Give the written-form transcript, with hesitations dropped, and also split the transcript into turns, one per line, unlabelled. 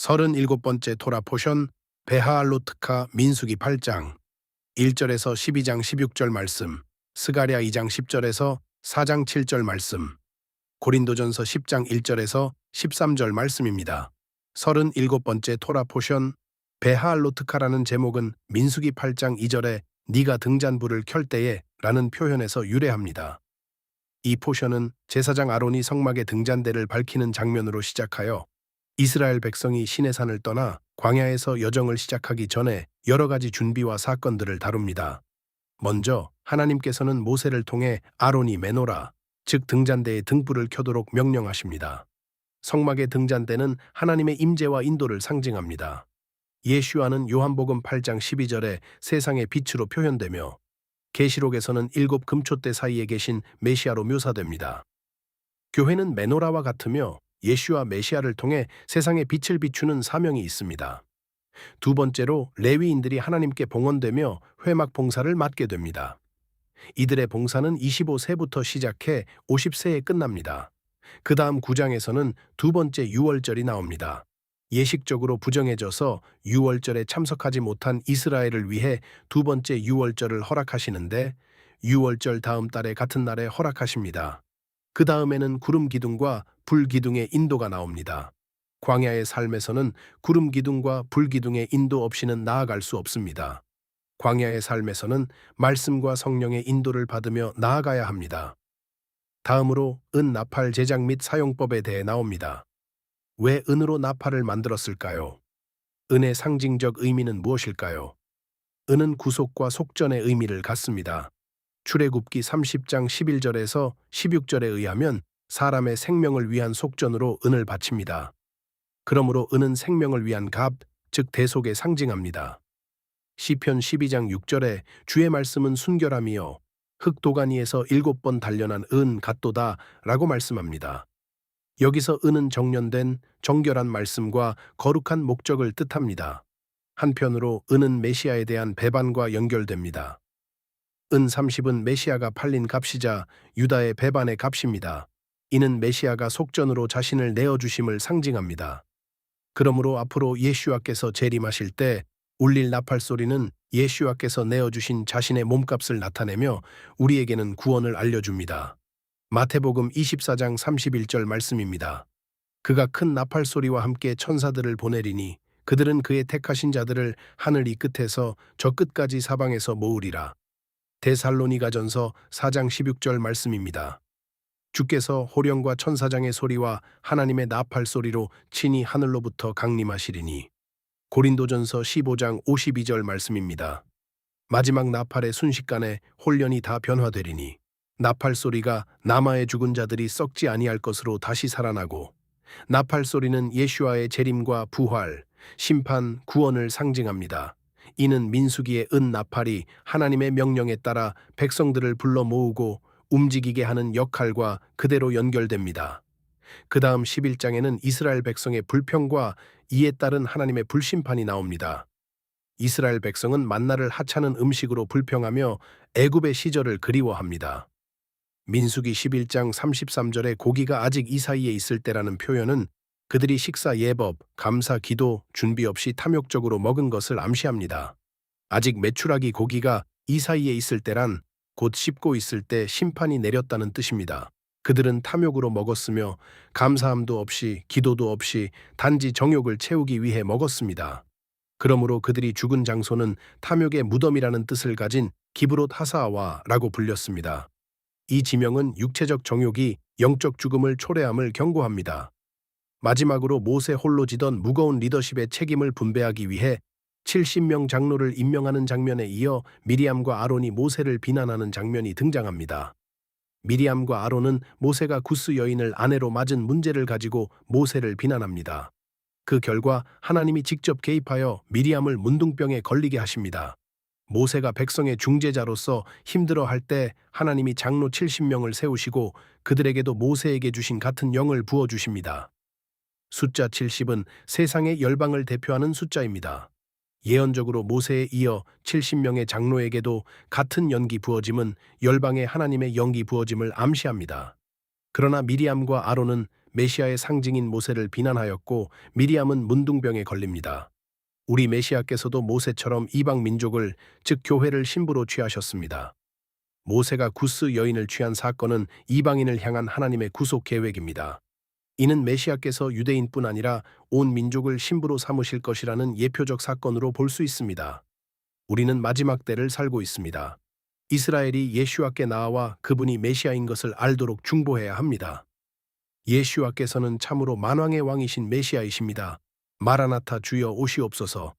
37번째 토라 포션 베하알로트카 민수기 8장 1절에서 12장 16절 말씀, 스가랴 2장 10절에서 4장 7절 말씀, 고린도전서 10장 1절에서 13절 말씀입니다. 37번째 토라 포션 베하알로트카라는 제목은 민수기 8장 2절에 네가 등잔불을 켤 때에 라는 표현에서 유래합니다. 이 포션은 제사장 아론이 성막의 등잔대를 밝히는 장면으로 시작하여 이스라엘 백성이 시내산을 떠나 광야에서 여정을 시작하기 전에 여러 가지 준비와 사건들을 다룹니다. 먼저 하나님께서는 모세를 통해 아론이 메노라, 즉 등잔대에 등불을 켜도록 명령하십니다. 성막의 등잔대는 하나님의 임재와 인도를 상징합니다. 예슈아는 요한복음 8장 12절에 세상의 빛으로 표현되며 계시록에서는 7 금초대 사이에 계신 메시아로 묘사됩니다. 교회는 메노라와 같으며 예슈아 메시아를 통해 세상에 빛을 비추는 사명이 있습니다. 두 번째로 레위인들이 하나님께 봉헌되며 회막 봉사를 맡게 됩니다. 이들의 봉사는 25세부터 시작해 50세에 끝납니다. 그 다음 9장에서는 두 번째 유월절이 나옵니다. 예식적으로 부정해져서 유월절에 참석하지 못한 이스라엘을 위해 두 번째 유월절을 허락하시는데 유월절 다음 달의 같은 날에 허락하십니다. 그 다음에는 구름 기둥과 불 기둥의 인도가 나옵니다. 광야의 삶에서는 구름 기둥과 불 기둥의 인도 없이는 나아갈 수 없습니다. 광야의 삶에서는 말씀과 성령의 인도를 받으며 나아가야 합니다. 다음으로 은 나팔 제작 및 사용법에 대해 나옵니다. 왜 은으로 나팔을 만들었을까요? 은의 상징적 의미는 무엇일까요? 은은 구속과 속전의 의미를 갖습니다. 출애굽기 30장 11절에서 16절에 의하면 사람의 생명을 위한 속전으로 은을 바칩니다. 그러므로 은은 생명을 위한 값, 즉 대속에 상징합니다. 시편 12장 6절에 주의 말씀은 순결함이요 흙도가니에서 7번 단련한 은 같도다 라고 말씀합니다. 여기서 은은 정련된 정결한 말씀과 거룩한 목적을 뜻합니다. 한편으로 은은 메시아에 대한 배반과 연결됩니다. 은 30은 메시아가 팔린 값이자 유다의 배반의 값입니다. 이는 메시아가 속전으로 자신을 내어주심을 상징합니다. 그러므로 앞으로 예슈아께서 재림하실 때 울릴 나팔 소리는 예슈아께서 내어주신 자신의 몸값을 나타내며 우리에게는 구원을 알려줍니다. 마태복음 24장 31절 말씀입니다. 그가 큰 나팔 소리와 함께 천사들을 보내리니 그들은 그의 택하신 자들을 하늘 이 끝에서 저 끝까지 사방에서 모으리라. 데살로니가전서 4장 16절 말씀입니다. 주께서 호령과 천사장의 소리와 하나님의 나팔 소리로 친히 하늘로부터 강림하시리니. 고린도전서 15장 52절 말씀입니다. 마지막 나팔의 순식간에 홀련이 다 변화되리니 나팔 소리가 남아의 죽은 자들이 썩지 아니할 것으로 다시 살아나고 나팔 소리는 예슈아의 재림과 부활, 심판, 구원을 상징합니다. 이는 민수기의 은 나팔이 하나님의 명령에 따라 백성들을 불러 모으고 움직이게 하는 역할과 그대로 연결됩니다. 그 다음 11장에는 이스라엘 백성의 불평과 이에 따른 하나님의 불심판이 나옵니다. 이스라엘 백성은 만나를 하찮은 음식으로 불평하며 애굽의 시절을 그리워합니다. 민수기 11장 33절에 고기가 아직 이 사이에 있을 때라는 표현은 그들이 식사 예법, 감사 기도, 준비 없이 탐욕적으로 먹은 것을 암시합니다. 아직 메추라기 고기가 이 사이에 있을 때란 곧 씹고 있을 때 심판이 내렸다는 뜻입니다. 그들은 탐욕으로 먹었으며 감사함도 없이 기도도 없이 단지 정욕을 채우기 위해 먹었습니다. 그러므로 그들이 죽은 장소는 탐욕의 무덤이라는 뜻을 가진 기브롯 하사와라고 불렸습니다. 이 지명은 육체적 정욕이 영적 죽음을 초래함을 경고합니다. 마지막으로 모세 홀로 지던 무거운 리더십의 책임을 분배하기 위해 70명 장로를 임명하는 장면에 이어 미리암과 아론이 모세를 비난하는 장면이 등장합니다. 미리암과 아론은 모세가 구스 여인을 아내로 맞은 문제를 가지고 모세를 비난합니다. 그 결과 하나님이 직접 개입하여 미리암을 문둥병에 걸리게 하십니다. 모세가 백성의 중재자로서 힘들어할 때 하나님이 장로 70명을 세우시고 그들에게도 모세에게 주신 같은 영을 부어주십니다. 숫자 70은 세상의 열방을 대표하는 숫자입니다. 예언적으로 모세에 이어 70명의 장로에게도 같은 연기 부어짐은 열방의 하나님의 영기 부어짐을 암시합니다. 그러나 미리암과 아론은 메시아의 상징인 모세를 비난하였고 미리암은 문둥병에 걸립니다. 우리 메시아께서도 모세처럼 이방 민족을, 즉 교회를 신부로 취하셨습니다. 모세가 구스 여인을 취한 사건은 이방인을 향한 하나님의 구속 계획입니다. 이는 메시아께서 유대인뿐 아니라 온 민족을 신부로 삼으실 것이라는 예표적 사건으로 볼 수 있습니다. 우리는 마지막 때를 살고 있습니다. 이스라엘이 예슈아께 나아와 그분이 메시아인 것을 알도록 중보해야 합니다. 예슈아께서는 참으로 만왕의 왕이신 메시아이십니다. 마라나타 주여 오시옵소서.